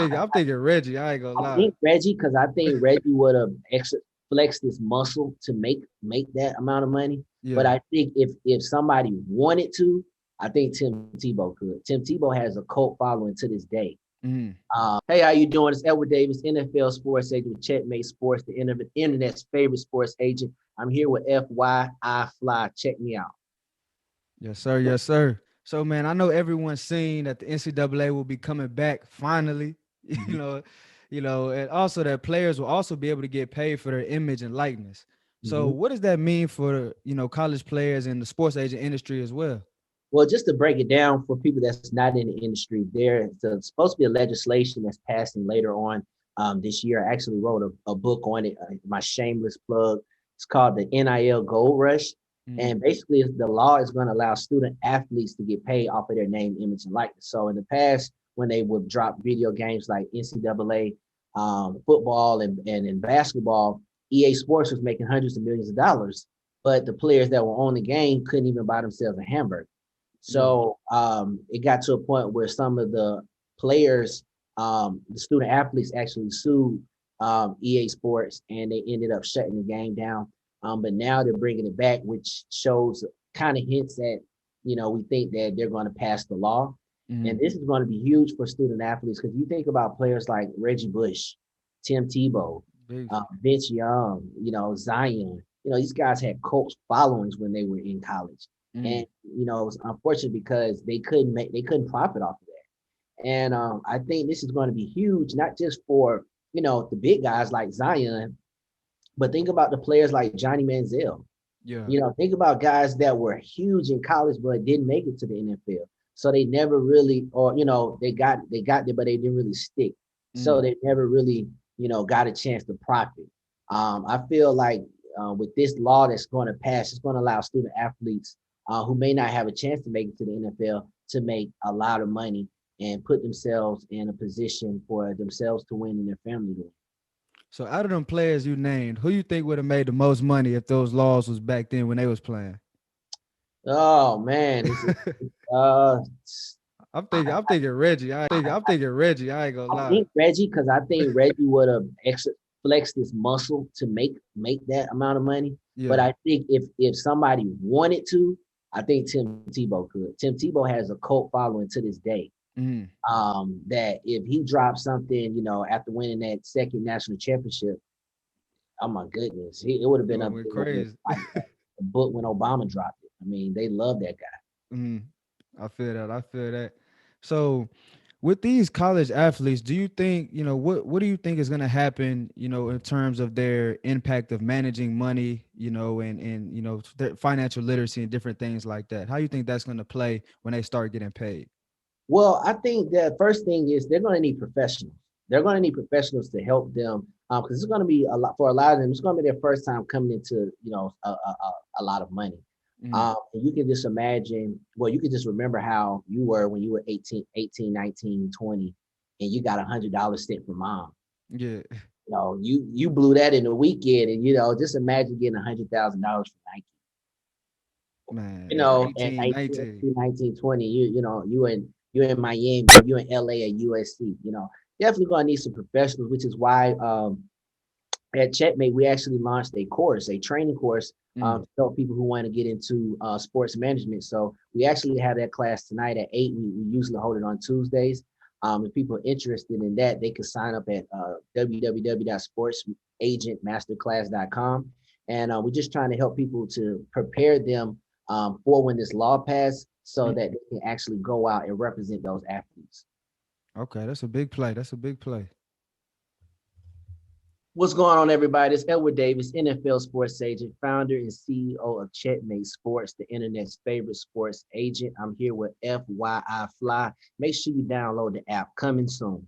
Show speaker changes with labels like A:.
A: I'm thinking Reggie. I ain't gonna
B: I
A: lie.
B: think Reggie, because I think Reggie would have flexed his muscle to make that amount of money. But
A: Yeah.
B: I think if somebody wanted to, I think Tim Tebow could. Tim Tebow has a cult following to this day.
A: Mm.
B: Hey, how you doing? It's Edward Davis, NFL sports agent with CheckMate Sports, the internet's favorite sports agent. I'm here with FYI Fly. Check me out.
A: Yes, sir. Yes, sir. So, man, I know everyone's seen that the NCAA will be coming back finally. You
B: Mhm.
A: know, and also that players will also be able to get paid for their image and likeness. So,
B: Mhm.
A: what does that mean for college players and the sports agent industry as well?
B: Well, just to break it down for people that's not in the industry, there's supposed to be a legislation that's passing later on this year. I actually wrote a book on it, my shameless plug. It's called the NIL Gold Rush.
A: Mm.
B: And basically, the law is going to allow student athletes to get paid off of their name, image, and likeness. So in the past, when they would drop video games like NCAA football and in basketball, EA Sports was making hundreds of millions of dollars, but the players that were on the game couldn't even buy themselves a hamburger.
A: Yeah.
B: So it got to a point where some of the players, the student athletes, actually sued EA Sports, and they ended up shutting the game down. But now they're bringing it back, which shows kind of hints at, we think that they're going to pass the law. And
A: Mm.
B: this is going to be huge for student athletes because you think about players like Reggie Bush, Tim Tebow,
A: Big.
B: Vince Young, Zion. These guys had cult followings when they were in college,
A: Mm.
B: and it was unfortunate because they couldn't profit off of that. And I think this is going to be huge, not just for the big guys like Zion, but think about the players like Johnny Manziel.
A: Yeah.
B: Think about guys that were huge in college but didn't make it to the NFL. So they never really, or they got there, but they didn't really stick. So
A: Mm.
B: they never really, got a chance to profit. I feel like with this law that's going to pass, it's going to allow student athletes who may not have a chance to make it to the NFL to make a lot of money and put themselves in a position for themselves to win and their family to win.
A: So, out of them players you named, who you think would have made the most money if those laws was back then when they was playing?
B: Oh man, uh
A: I'm thinking Reggie. I'm thinking Reggie. I ain't gonna
B: I
A: lie.
B: think Reggie, because I think Reggie would have flexed his muscle to make that amount of money. But
A: Yeah.
B: I think if somebody wanted to, I think Tim Tebow could. Tim Tebow has a cult following to this day.
A: Mm.
B: That if he dropped something, after winning that second national championship, oh my goodness, it would have
A: It
B: been
A: would
B: up
A: went
B: there with
A: crazy.
B: like a book when Obama dropped it. I mean, they love that guy.
A: Mm. I feel that. I feel that. So, with these college athletes, do you think, what do you think is going to happen, in terms of their impact of managing money, and their financial literacy and different things like that? How you think that's going to play when they start getting paid?
B: Well, I think the first thing is they're going to need professionals. They're going to need professionals to help them because it's going to be a lot for a lot of them. It's going to be their first time coming into a lot of money.
A: Mm.
B: And you can just imagine. Well, you can just remember how you were when you were 18, 19, 20, and you got $100 sent from mom.
A: Yeah.
B: You blew that in a weekend, and just imagine getting $100,000 from Nike.
A: Man, at
B: At
A: 18,
B: 18,
A: 19.
B: 19, 20, you in Miami, you in LA at USC, definitely gonna need some professionals, which is why at Checkmate we actually launched a training course
A: Mm.
B: to help people who want to get into sports management. So we actually have that class tonight at 8. We usually hold it on Tuesdays. If people are interested in that, they can sign up at www.sportsagentmasterclass.com. And we're just trying to help people to prepare them for when this law passed so
A: Mm.
B: that they can actually go out and represent those athletes.
A: Okay, that's a big play. That's a big play.
B: What's going on, everybody? It's Edward Davis, NFL sports agent, founder and CEO of Checkmate Sports, the internet's favorite sports agent. I'm here with FYI Fly. Make sure you download the app. Coming soon.